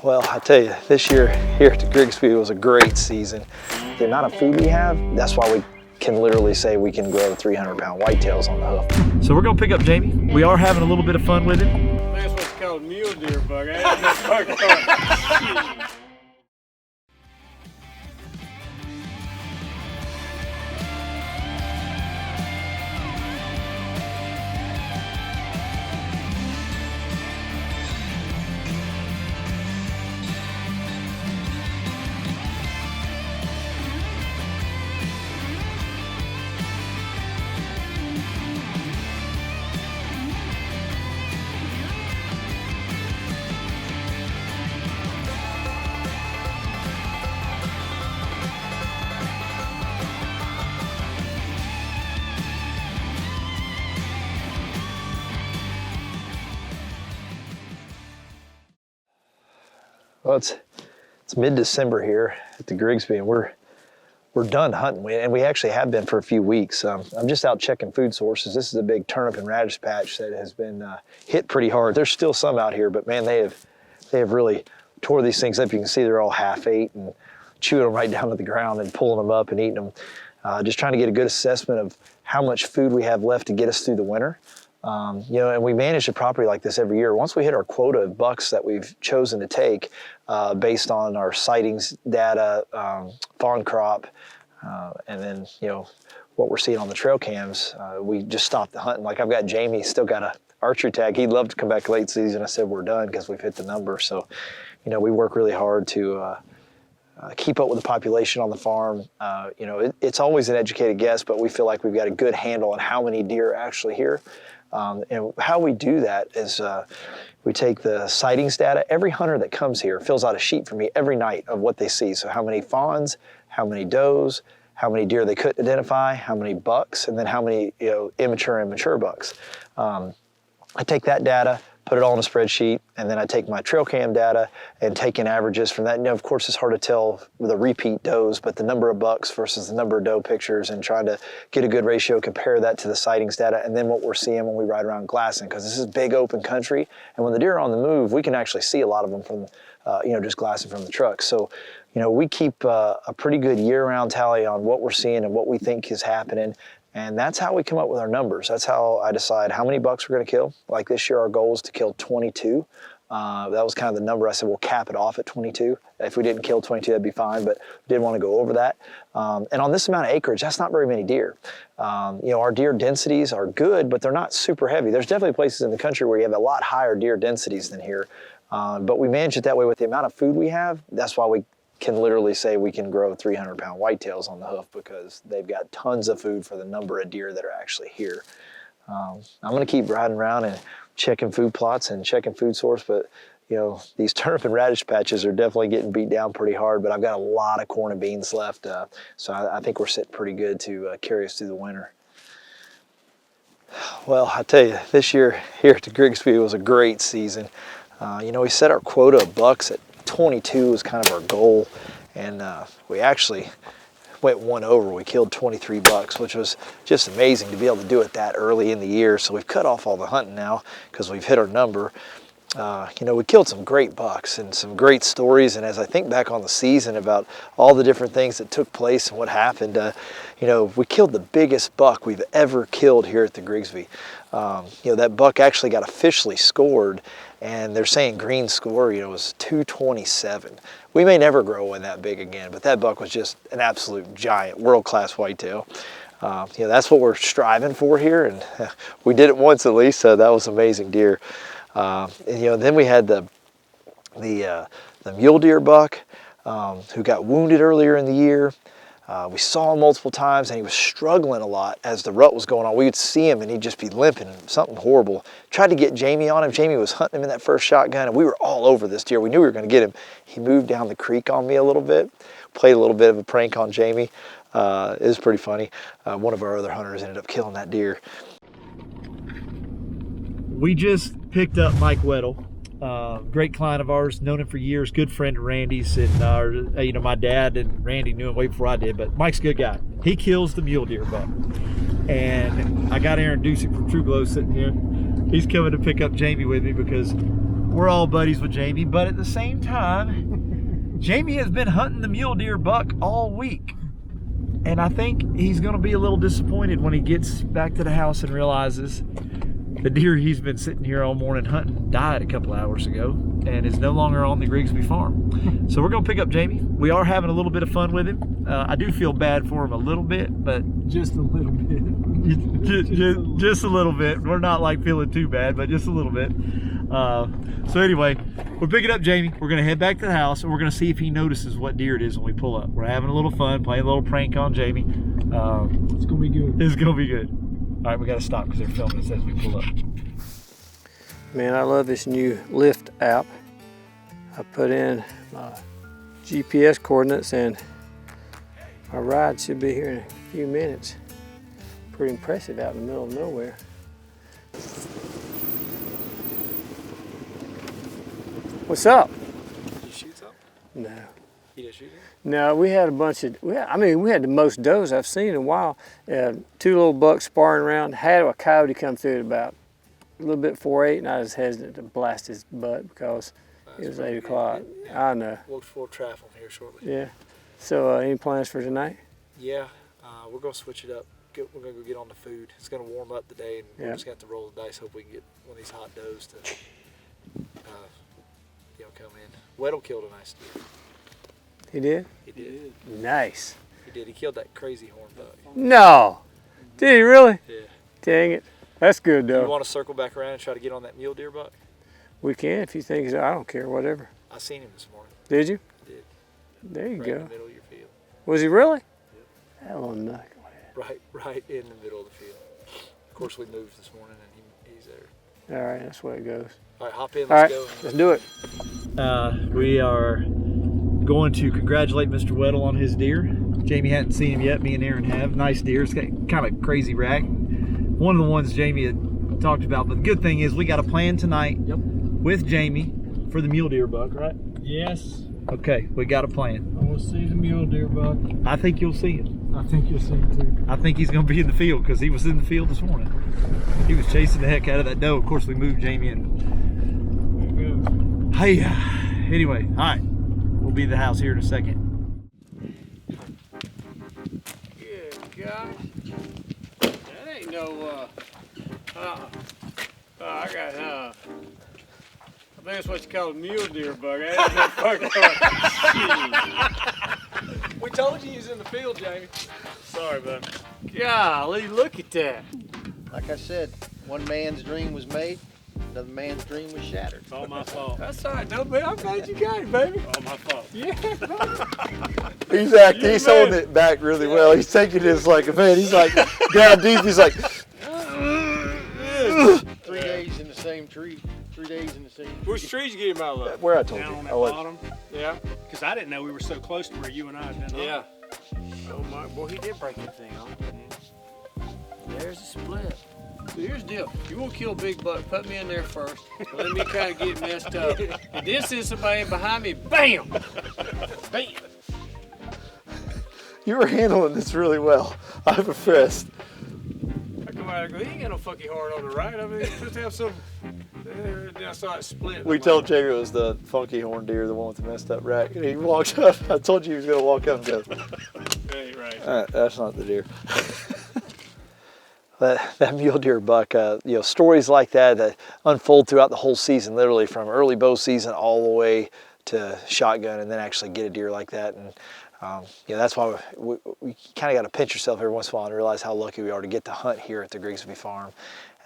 Well, I tell you, this year here at the Grigsby was a great season. The amount of food we have, that's why we can literally say we can grow 300-pound whitetails on the hoof. So we're gonna pick up Jamie. We are having a little bit of fun with him. That's what's called mule deer bug. I ain't Well, it's mid-December here at the Grigsby, and we're done hunting, and we actually have been for a few weeks. I'm just out checking food sources. This is a big turnip and radish patch that has been hit pretty hard. There's still some out here, but man, they have really tore these things up. You can see they're all half-ate and chewing them right down to the ground and pulling them up and eating them. Just trying to get a good assessment of how much food we have left to get us through the winter. You know, and we manage a property like this every year. Once we hit our quota of bucks that we've chosen to take based on our sightings data, fawn crop, and then, you know, what we're seeing on the trail cams, we just stopped the hunting. Like I've got Jamie, still got a archery tag. He'd love to come back late season. I said, we're done because we've hit the number. So, you know, we work really hard to keep up with the population on the farm. You know, it's always an educated guess, but we feel like we've got a good handle on how many deer are actually here. And how we do that is we take the sightings data. Every hunter that comes here fills out a sheet for me every night of what they see. So how many fawns, how many does, how many deer they couldn't identify, how many bucks, and then how many, you know, immature and mature bucks. I take that data, put it all in a spreadsheet, and then I take my trail cam data and take in averages from that. You know, of course, it's hard to tell with a repeat does, but the number of bucks versus the number of doe pictures, and trying to get a good ratio, compare that to the sightings data, and then what we're seeing when we ride around glassing, because this is big open country, and when the deer are on the move, we can actually see a lot of them from, you know, just glassing from the truck. So, you know, we keep a pretty good year-round tally on what we're seeing and what we think is happening. And that's how we come up with our numbers. That's how I decide how many bucks we're going to kill. Like this year, our goal is to kill 22. That was kind of the number. I said, we'll cap it off at 22. If we didn't kill 22, that'd be fine, but we didn't want to go over that. And on this amount of acreage, that's not very many deer. You know, our deer densities are good, but they're not super heavy. There's definitely places in the country where you have a lot higher deer densities than here. But we manage it that way with the amount of food we have. That's why we can literally say we can grow 300-pound whitetails on the hoof, because they've got tons of food for the number of deer that are actually here. I'm going to keep riding around and checking food plots and checking food source, but you know, these turnip and radish patches are definitely getting beat down pretty hard, but I've got a lot of corn and beans left, so I think we're sitting pretty good to carry us through the winter. Well, I tell you, this year here at the Grigsby was a great season. You know, we set our quota of bucks at 22 was kind of our goal, and we actually went one over. We killed 23 bucks, which was just amazing to be able to do it that early in the year. So we've cut off all the hunting now because we've hit our number. You know, we killed some great bucks and some great stories, and as I think back on the season about all the different things that took place and what happened, you know, we killed the biggest buck we've ever killed here at the Grigsby. You know, that buck actually got officially scored, and they're saying green score, you know, was 227. We may never grow one that big again, but that buck was just an absolute giant, world-class whitetail. You know, that's what we're striving for here, and we did it once at least, so that was an amazing deer. And, you know, then we had the mule deer buck who got wounded earlier in the year. We saw him multiple times, and he was struggling a lot as the rut was going on. We would see him, and he'd just be limping, something horrible. Tried to get Jamie on him. Jamie was hunting him in that first shotgun, and we were all over this deer. We knew we were going to get him. He moved down the creek on me a little bit, played a little bit of a prank on Jamie. It was pretty funny. One of our other hunters ended up killing that deer. We just picked up Mike Weddle, great client of ours, known him for years, good friend of Randy's, and you know, my dad and Randy knew him way before I did, but Mike's a good guy. He kills the mule deer buck, and I got Aaron Dusick from True Glow sitting here. He's coming to pick up Jamie with me because we're all buddies with Jamie, but at the same time, Jamie has been hunting the mule deer buck all week. And I think he's gonna be a little disappointed when he gets back to the house and realizes the deer he's been sitting here all morning hunting died a couple hours ago and is no longer on the Grigsby farm. So we're gonna pick up Jamie. We are having a little bit of fun with him. I do feel bad for him a little bit, but Just a little bit. just a little bit. We're not like feeling too bad, but just a little bit. So anyway, we're picking up Jamie. We're gonna head back to the house and we're gonna see if he notices what deer it is when we pull up. We're having a little fun, playing a little prank on Jamie. It's gonna be good. It's gonna be good. All right, we gotta stop because they're filming us as we pull up. Man, I love this new Lyft app. I put in my GPS coordinates and my ride should be here in a few minutes. Pretty impressive out in the middle of nowhere. What's up? Did you shoot something? No. You didn't shoot it? No, we had a bunch of, we had the most does I've seen in a while. Two little bucks sparring around. Had a coyote come through at about a little bit 4-8, and I was hesitant to blast his butt because it was 8 o'clock. I know. We'll trap him here shortly. Yeah. So any plans for tonight? Yeah, we're gonna switch it up. We're gonna go get on the food. It's gonna warm up today, and we're just gonna have to roll the dice. Hope we can get one of these hot does to, come in. Weddle killed a nice deer. He did? He did. Nice. He did. He killed that crazy horn buck. No. Did he really? Yeah. Dang it. That's good though. You want to circle back around and try to get on that mule deer buck? We can if you think so. I don't care, whatever. I seen him this morning. Did you? I did. There you Right go. in the middle of your field. Was he really? That little knucklehead. Right in the middle of the field. Of course, we moved this morning, and he's there. All right, that's where it goes. All right, hop in. All right, Let's go. let's do it. We are going to congratulate Mr. Weddle on his deer. Jamie hadn't seen him yet. Me and Aaron have. Nice deer. It's got kind of crazy rack. One of the ones Jamie had talked about. But the good thing is we got a plan tonight with Jamie for the mule deer buck, right? Yes. Okay, we got a plan. I want to see the mule deer buck. I think you'll see him. I think you'll see it too. I think he's going to be in the field because he was in the field this morning. He was chasing the heck out of that doe. Of course, we moved Jamie in. There it goes. Hey, anyway, all right. We'll be at the house here in a second. Good gosh. That ain't no, I got, I think that's what you call a mule deer buck. That ain't no fucking We told you he was in the field, Jamie. Sorry, bud. Golly, look at that. Like I said, one man's dream was made, another man's dream was shattered. It's all my fault. That's all right. No, man, I'm glad you got it, baby. All my fault. Yeah, He's acting, he's holding it back really well. He's taking this like a man. He's like down deep. He's like, 3 days in the same tree, 3 days in the same tree. Which trees you get him out of? where I told Down on you. that I'll let bottom, Yeah. because I didn't know we were so close to where you and I had been. Yeah. Oh my, boy, he did break that thing off. There's a split. So here's the deal. You want to kill a big buck, put me in there first. Let me kind of get messed up. And then send somebody in behind me, bam! Bam! You were handling this really well. I'm impressed. I come out and go, he ain't got no fucking heart on the right. I mean, just have some. Then I saw it split. We told Jamie it was the funky horn deer, the one with the messed up rack. And he walked up. I told you he was going to walk up and go, That ain't right. that's not the deer. That mule deer buck, stories like that unfold throughout the whole season, literally from early bow season all the way to shotgun, and then actually get a deer like that. And that's why we kind of got to pinch yourself every once in a while and realize how lucky we are to get to hunt here at the Grigsby farm.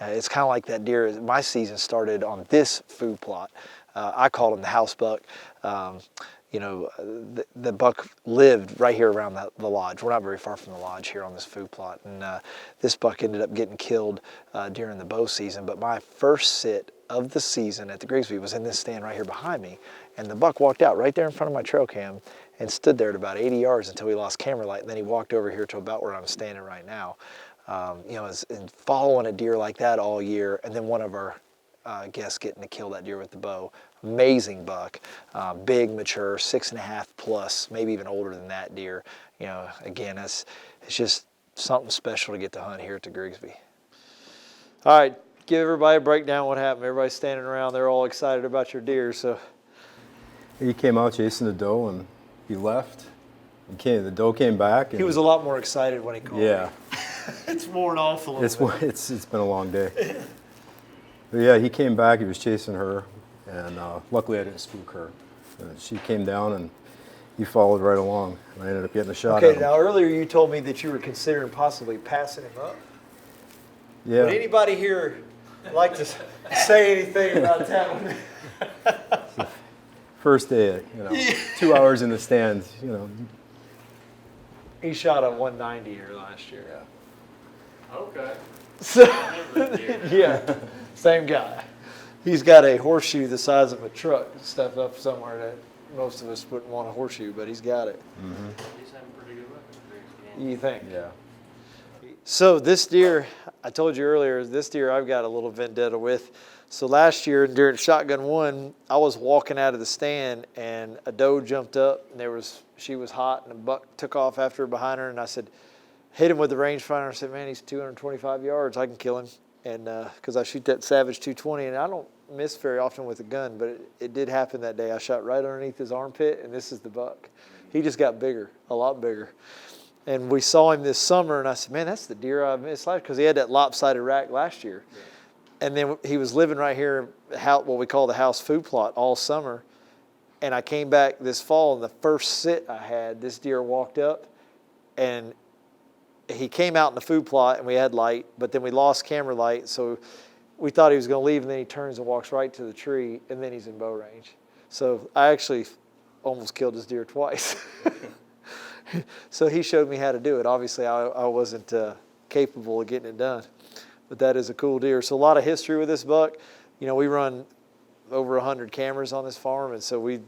It's kind of like that deer. My season started on this food plot. I called him the house buck. The buck lived right here around the lodge. We're not very far from the lodge here on this food plot. And this buck ended up getting killed during the bow season. But my first sit of the season at the Grigsby was in this stand right here behind me. And the buck walked out right there in front of my trail cam and stood there at about 80 yards until he lost camera light. And then he walked over here to about where I'm standing right now. And following a deer like that all year, and then one of our guests getting to kill that deer with the bow. Amazing buck, big, mature, 6.5 plus, maybe even older than that deer. Again, it's just something special to get to hunt here at the Grigsby. All right, give everybody a breakdown what happened. Everybody's standing around, they're all excited about your deer, so. He came out chasing the doe and he left. The doe came back. And He was a lot more excited when he called yeah. me. It's worn off a little bit. It's been a long day. But yeah, he came back, he was chasing her, and luckily I didn't spook her. She came down and he followed right along, and I ended up getting a shot at Okay, him. now earlier you told me that you were considering possibly passing him up. Yeah. Would anybody here like to say anything about that one? First day, 2 hours in the stands, He shot a 190 here last year. Okay. So, yeah, same guy. He's got a horseshoe the size of a truck stuffed up somewhere that most of us wouldn't want a horseshoe, but he's got it. Mm-hmm. He's having pretty good luck with the You think? Yeah. So this deer, I told you earlier, this deer I've got a little vendetta with. So last year during shotgun 1, I was walking out of the stand and a doe jumped up and she was hot and a buck took off after her behind her, and I said, hit him with the rangefinder. I said, man, he's 225 yards. I can kill him. And because I shoot that Savage 220, and I don't miss very often with a gun, but it did happen that day. I shot right underneath his armpit, and this is the buck. He just got bigger, a lot bigger. And we saw him this summer, and I said, man, that's the deer I missed last, because he had that lopsided rack last year. Yeah. And then he was living right here, what we call the house food plot, all summer. And I came back this fall, and the first sit I had, this deer walked up, and he came out in the food plot, and we had light, but then we lost camera light, so we thought he was going to leave, and then he turns and walks right to the tree, and then he's in bow range. So I actually almost killed his deer twice. So he showed me how to do it. Obviously, I wasn't capable of getting it done, but that is a cool deer. So a lot of history with this buck. We run over 100 cameras on this farm, and so we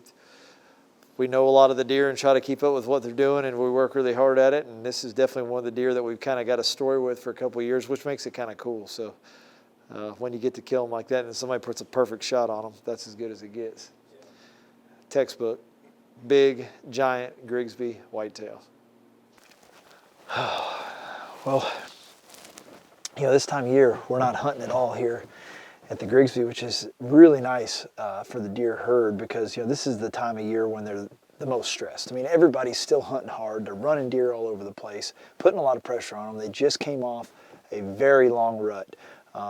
know a lot of the deer and try to keep up with what they're doing, and we work really hard at it. And this is definitely one of the deer that we've kind of got a story with for a couple of years, which makes it kind of cool. So when you get to kill them like that and somebody puts a perfect shot on them, that's as good as it gets. Textbook. Big, giant Grigsby whitetail. Well, this time of year, we're not hunting at all here at the Grigsby, which is really nice for the deer herd, because this is the time of year when they're the most stressed. I mean, everybody's still hunting hard. They're running deer all over the place, putting a lot of pressure on them. They just came off a very long rut.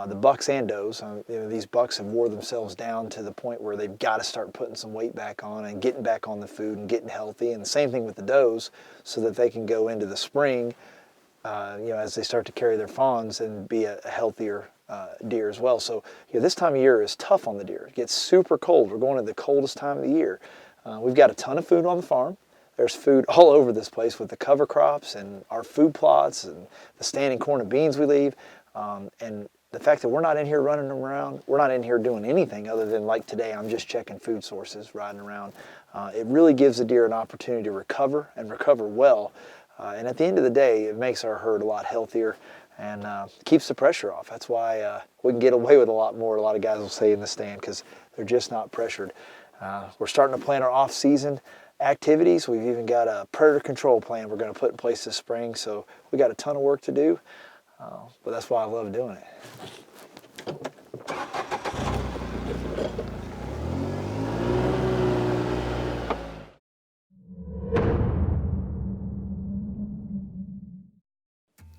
The bucks and does, these bucks have wore themselves down to the point where they've got to start putting some weight back on and getting back on the food and getting healthy. And the same thing with the does, so that they can go into the spring, as they start to carry their fawns and be a healthier deer as well. So this time of year is tough on the deer. It gets super cold. We're going to the coldest time of the year. We've got a ton of food on the farm. There's food all over this place with the cover crops and our food plots and the standing corn and beans we leave. And the fact that we're not in here running around, we're not in here doing anything other than, like today, I'm just checking food sources, riding around. It really gives the deer an opportunity to recover and recover well. And at the end of the day, it makes our herd a lot healthier and keeps the pressure off. That's why we can get away with a lot more, a lot of guys will say in the stand, because they're just not pressured. We're starting to plan our off-season activities. We've even got a predator control plan we're going to put in place this spring, so we got a ton of work to do. But that's why I love doing it.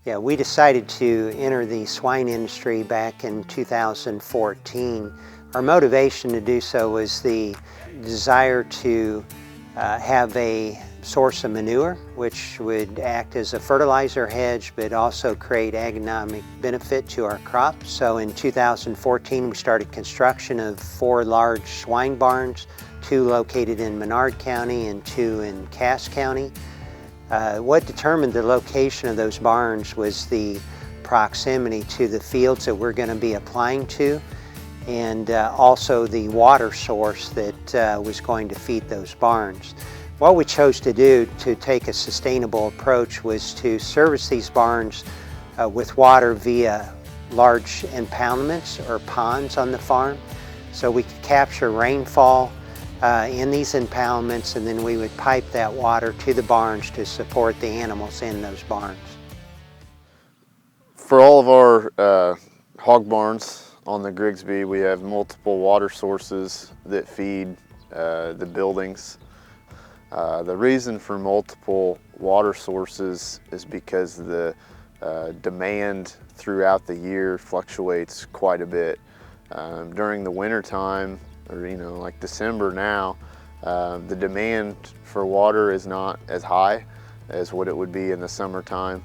Yeah, we decided to enter the swine industry back in 2014. Our motivation to do so was the desire to have a source of manure, which would act as a fertilizer hedge, but also create economic benefit to our crops. So in 2014, we started construction of 4 large swine barns, 2 located in Menard County and 2 in Cass County. What determined the location of those barns was the proximity to the fields that we're going to be applying to, and also the water source that was going to feed those barns. What we chose to do to take a sustainable approach was to service these barns with water via large impoundments or ponds on the farm. So we could capture rainfall in these impoundments, and then we would pipe that water to the barns to support the animals in those barns. For all of our hog barns on the Grigsby, we have multiple water sources that feed the buildings. The reason for multiple water sources is because the demand throughout the year fluctuates quite a bit. During the winter time, or like December now, the demand for water is not as high as what it would be in the summertime.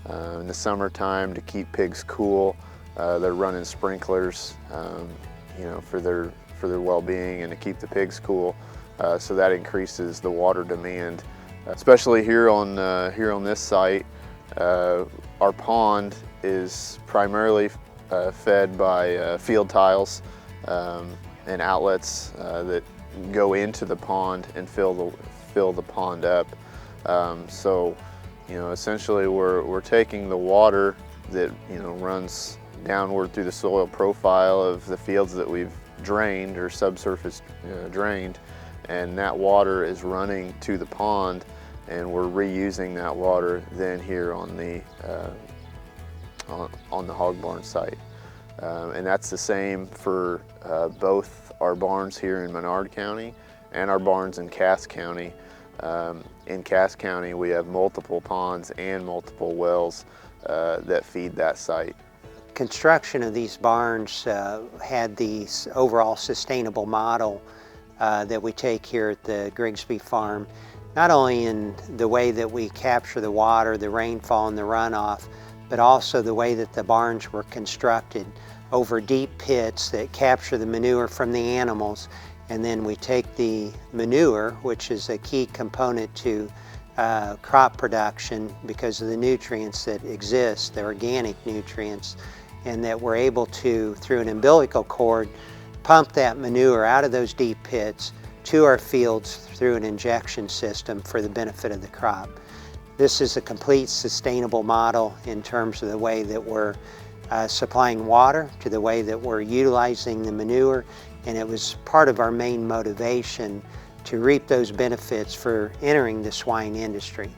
In the summertime, to keep pigs cool, they're running sprinklers, for their well-being and to keep the pigs cool. So that increases the water demand, especially here on this site. Our pond is primarily fed by field tiles and outlets that go into the pond and fill the pond up. So, essentially we're taking the water that runs downward through the soil profile of the fields that we've drained or subsurface drained, and that water is running to the pond, and we're reusing that water then here on the hog barn site. And that's the same for both our barns here in Menard County and our barns in Cass County. In Cass County, we have multiple ponds and multiple wells that feed that site. Construction of these barns had the overall sustainable model that we take here at the Grigsby farm, not only in the way that we capture the water, the rainfall and the runoff, but also the way that the barns were constructed over deep pits that capture the manure from the animals, and then we take the manure, which is a key component to crop production because of the nutrients that exist, the organic nutrients, and that we're able to, through an umbilical cord, pump that manure out of those deep pits to our fields through an injection system for the benefit of the crop. This is a complete sustainable model in terms of the way that we're supplying water, to the way that we're utilizing the manure, and it was part of our main motivation to reap those benefits for entering the swine industry.